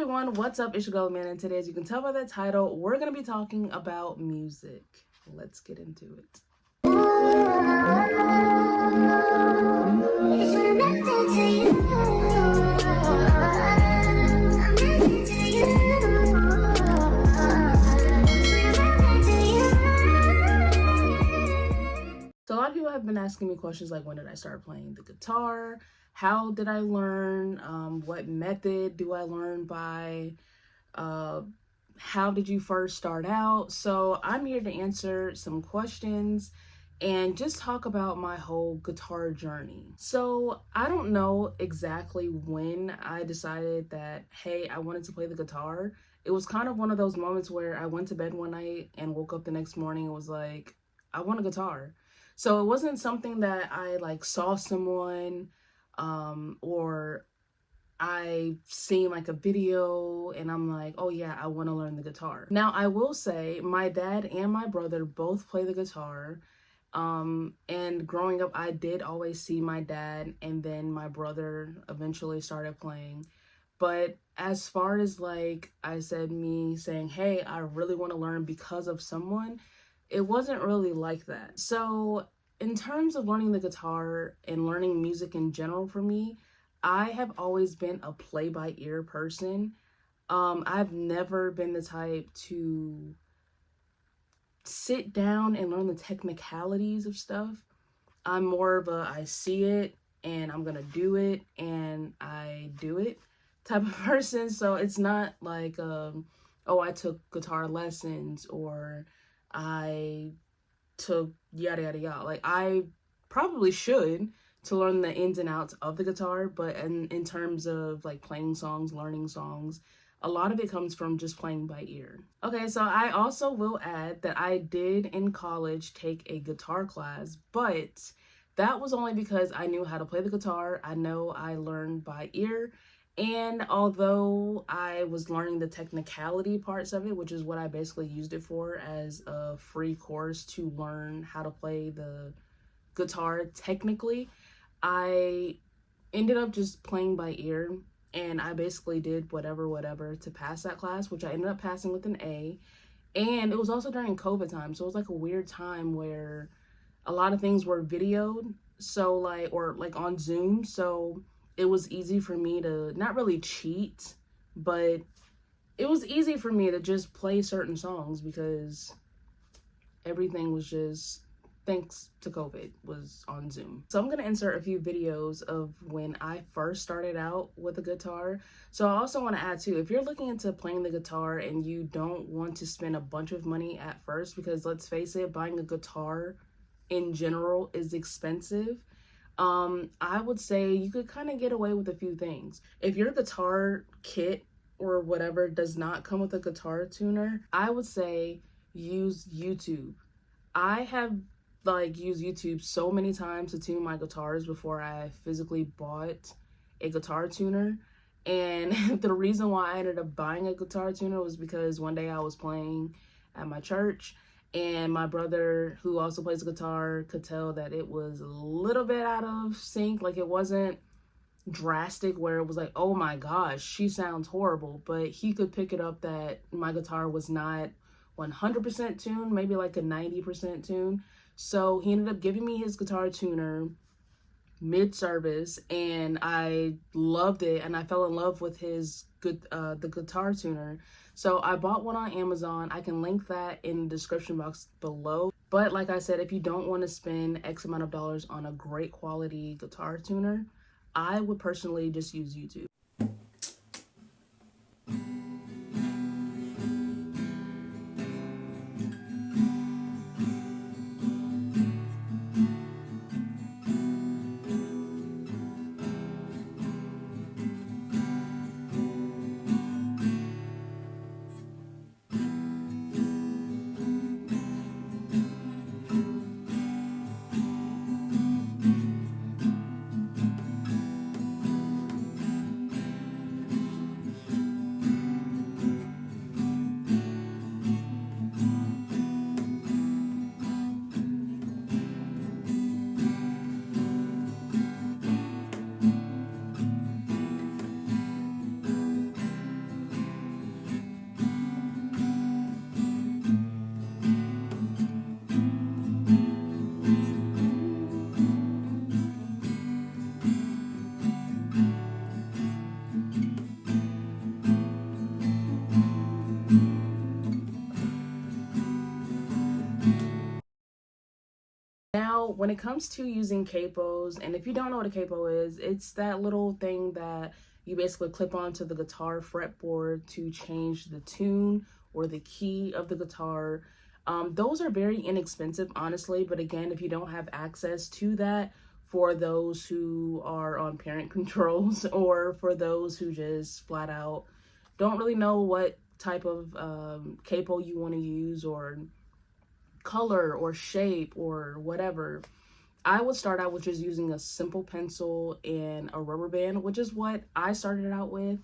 everyone, what's up? It's your girl, man, and today, as you can tell by the title, we're going to be talking about music. Let's get into it. So a lot of people have been asking me questions like, when did I start playing the guitar? How did I learn? What method do I learn by? How did you first start out? So I'm here to answer some questions and just talk about my whole guitar journey. So I don't know exactly when I decided that, hey, I wanted to play the guitar. It was kind of one of those moments where I went to bed one night and woke up the next morning and was like, I want a guitar. So it wasn't something that I like saw someone or I seen like a video and I'm like, oh yeah, I want to learn the guitar. Now, I will say my dad and my brother both play the guitar. And growing up, I did always see my dad and then my brother eventually started playing. But as far as like I said, me saying, hey, I really want to learn because of someone, it wasn't really like that. So in terms of learning the guitar and learning music in general for me, I have always been a play by ear person. I've never been the type to sit down and learn the technicalities of stuff. I'm more of a I see it and I'm gonna do it and I do it type of person. So it's not like oh, I took guitar lessons or I took yada yada yada. Like I probably should to learn the ins and outs of the guitar, but in terms of like playing songs, learning songs, a lot of it comes from just playing by ear. Okay, so I also will add that I did in college take a guitar class, but that was only because I knew how to play the guitar. I know I learned by ear. And although I was learning the technicality parts of it, which is what I basically used it for as a free course to learn how to play the guitar technically, I ended up just playing by ear and I basically did whatever to pass that class, which I ended up passing with an A. And it was also during COVID time, so it was like a weird time where a lot of things were videoed, so like, or like on Zoom, so it was easy for me to not really cheat, but it was easy for me to just play certain songs because everything was just, thanks to COVID, was on Zoom. So I'm going to insert a few videos of when I first started out with the guitar. So I also want to add too, if you're looking into playing the guitar and you don't want to spend a bunch of money at first, because let's face it, buying a guitar in general is expensive. I would say you could kind of get away with a few things. If your guitar kit or whatever does not come with a guitar tuner, I would say use YouTube. I have like used YouTube so many times to tune my guitars before I physically bought a guitar tuner. And the reason why I ended up buying a guitar tuner was because one day I was playing at my church and my brother, who also plays guitar, could tell that it was a little bit out of sync. Like it wasn't drastic where it was like, oh my gosh, she sounds horrible, but he could pick it up that my guitar was not 100% tuned, maybe like a 90% tune. So he ended up giving me his guitar tuner mid-service and I loved it and I fell in love with the guitar tuner. So I bought one on Amazon. I can link that in the description box below. But like I said, if you don't want to spend X amount of dollars on a great quality guitar tuner, I would personally just use YouTube. So when it comes to using capos, and if you don't know what a capo is, it's that little thing that you basically clip onto the guitar fretboard to change the tune or the key of the guitar. Those are very inexpensive, honestly, but again, if you don't have access to that, for those who are on parent controls or for those who just flat out don't really know what type of capo you want to use or color or shape or whatever, I would start out with just using a simple pencil and a rubber band, which is what I started out with.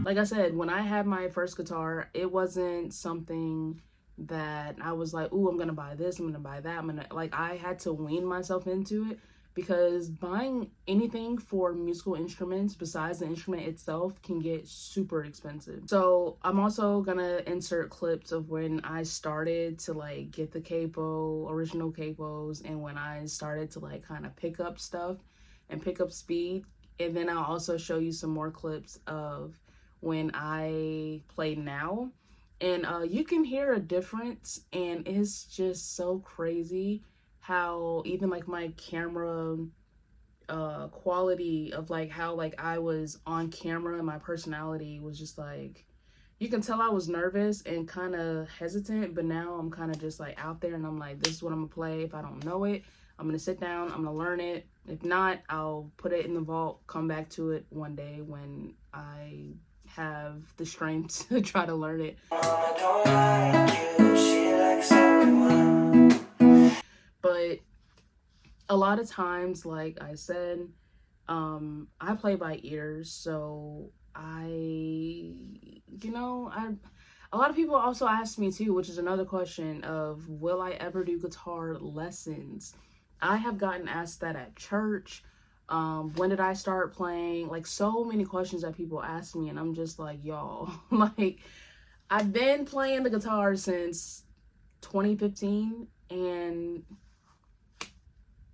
Like I said, when I had my first guitar, it wasn't something that I was like, ooh, I'm gonna buy this, I'm gonna buy that, like, I had to wean myself into it, because buying anything for musical instruments besides the instrument itself can get super expensive. So I'm also gonna insert clips of when I started to like get the capo, original capos, and when I started to like kind of pick up stuff and pick up speed. And then I'll also show you some more clips of when I play now, and you can hear a difference, and it's just so crazy how even like my camera quality of like how like I was on camera and my personality was just like, you can tell I was nervous and kind of hesitant, but now I'm kind of just like out there and I'm like, this is what I'm gonna play. If I don't know it, I'm gonna sit down, I'm gonna learn it. If not, I'll put it in the vault, come back to it one day when I have the strength to try to learn it. But a lot of times, like I said, I play by ears, so a lot of people also ask me too, which is another question of, will I ever do guitar lessons? I have gotten asked that at church. When did I start playing? Like, so many questions that people ask me, and I'm just like, y'all, like, I've been playing the guitar since 2015, and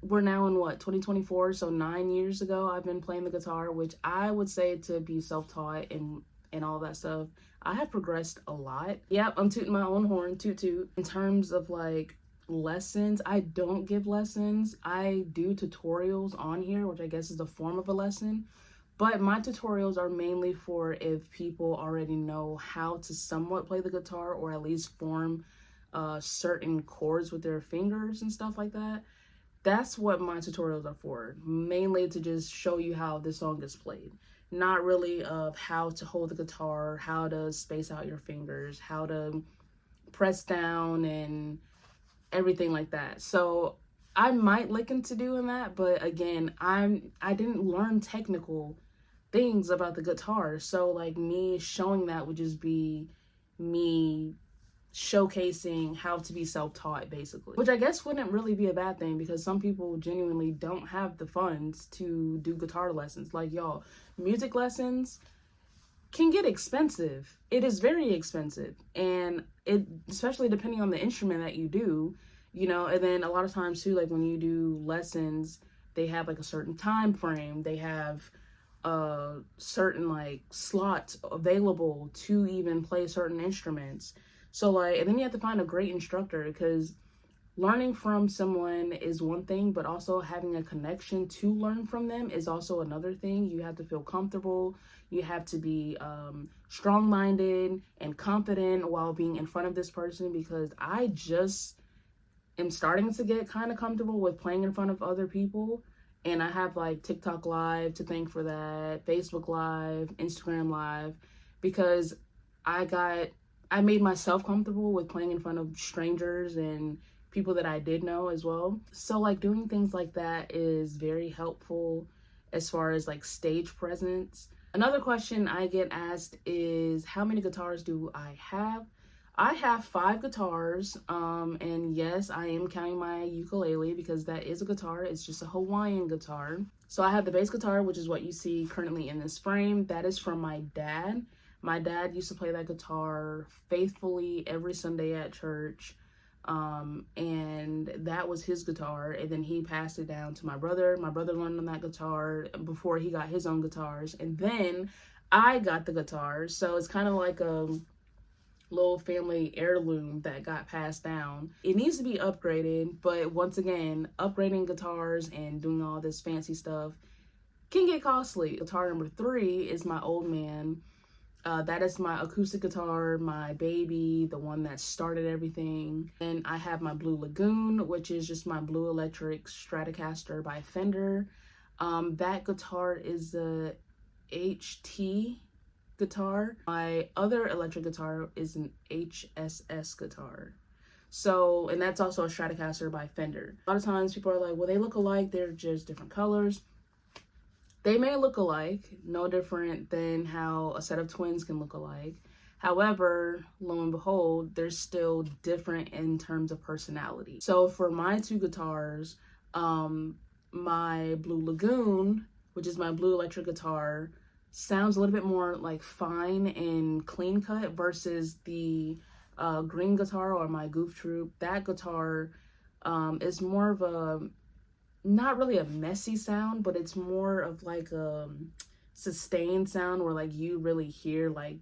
we're now in what, 2024? So 9 years ago, I've been playing the guitar, which I would say to be self-taught and all that stuff. I have progressed a lot. Yep, I'm tooting my own horn, toot toot. In terms of like lessons, I don't give lessons. I do tutorials on here, which I guess is the form of a lesson, but my tutorials are mainly for if people already know how to somewhat play the guitar, or at least form certain chords with their fingers and stuff like that. That's what my tutorials are for, mainly to just show you how this song is played. Not really of how to hold the guitar, how to space out your fingers, how to press down and everything like that. So I might look into doing that, but again, I didn't learn technical things about the guitar. So like me showing that would just be me showcasing how to be self-taught, basically, which I guess wouldn't really be a bad thing, because some people genuinely don't have the funds to do guitar lessons. Like, y'all, music lessons can get expensive. It is very expensive, and it, especially depending on the instrument that you do, and then a lot of times too, like when you do lessons, they have like a certain time frame, they have certain like slots available to even play certain instruments. So like, and then you have to find a great instructor, because learning from someone is one thing, but also having a connection to learn from them is also another thing. You have to feel comfortable. You have to be strong-minded and confident while being in front of this person, because I just am starting to get kind of comfortable with playing in front of other people. And I have like TikTok Live to thank for that, Facebook Live, Instagram Live, because I made myself comfortable with playing in front of strangers and people that I did know as well. So like doing things like that is very helpful as far as like stage presence. Another question I get asked is, how many guitars do I have? I have 5 guitars, and yes, I am counting my ukulele because that is a guitar. It's just a Hawaiian guitar. So I have the bass guitar, which is what you see currently in this frame. That is from my dad. My dad used to play that guitar faithfully every Sunday at church, and that was his guitar. And then he passed it down to my brother. My brother learned on that guitar before he got his own guitars, and then I got the guitar. So it's kind of like a little family heirloom that got passed down. It needs to be upgraded, but once again, upgrading guitars and doing all this fancy stuff can get costly. Guitar number 3 is my old man. That is my acoustic guitar, my baby, the one that started everything. And I have my Blue Lagoon, which is just my Blue Electric Stratocaster by Fender. That guitar is the HT guitar. My other electric guitar is an HSS guitar. So, and that's also a Stratocaster by Fender. A lot of times people are like, well, they look alike, they're just different colors. They may look alike, no different than how a set of twins can look alike. However, lo and behold, they're still different in terms of personality. So for my 2 guitars, my Blue Lagoon, which is my Blue electric guitar, sounds a little bit more like fine and clean cut versus the green guitar or my Goof Troop. That guitar is more of a, not really a messy sound, but it's more of like a sustained sound where like you really hear like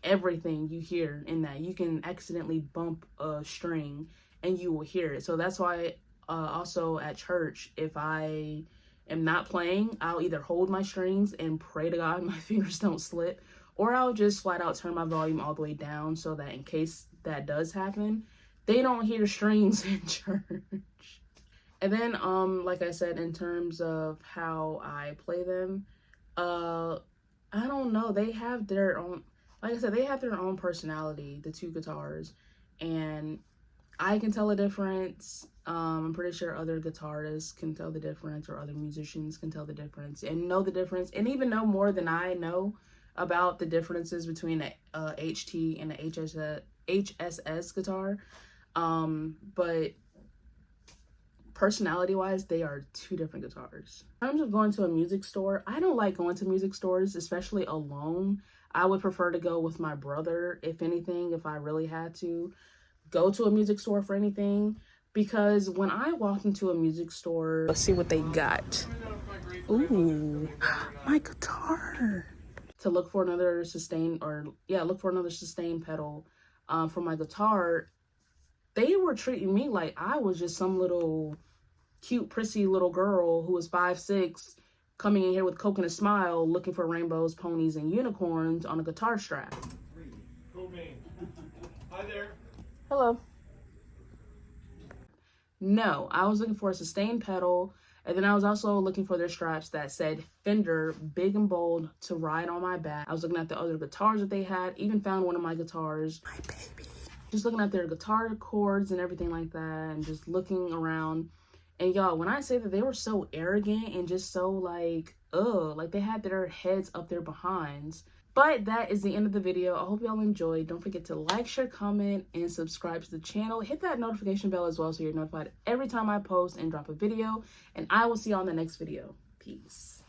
everything you hear in that. You can accidentally bump a string and you will hear it. So that's why also at church, if I am not playing, I'll either hold my strings and pray to God my fingers don't slip, or I'll just flat out turn my volume all the way down so that in case that does happen, they don't hear strings in church. And then, like I said, in terms of how I play them, I don't know. They have their own, like I said, they have their own personality, the 2 guitars, and I can tell a difference. I'm pretty sure other guitarists can tell the difference, or other musicians can tell the difference and know the difference, and even know more than I know about the differences between a HT and a HSS guitar. But personality-wise, they are 2 different guitars. In terms of going to a music store, I don't like going to music stores, especially alone. I would prefer to go with my brother, if anything, if I really had to go to a music store for anything, because when I walked into a music store, let's see what they got. Ooh, my guitar. To look for another sustain, look for another sustain pedal for my guitar, they were treating me like I was just some little cute, prissy little girl who was 5'6", coming in here with Coke and a smile, looking for rainbows, ponies, and unicorns on a guitar strap. Cool bean. Hi there. Hello. No, I was looking for a sustain pedal, and then I was also looking for their straps that said Fender, big and bold, to ride on my back. I was looking at the other guitars that they had, even found one of my guitars. My baby. Just looking at their guitar chords and everything like that, and just looking around. And y'all, when I say that they were so arrogant and just so like they had their heads up their behinds. But that is the end of the video. I hope y'all enjoyed. Don't forget to like, share, comment, and subscribe to the channel. Hit that notification bell as well so you're notified every time I post and drop a video. And I will see y'all in the next video. Peace.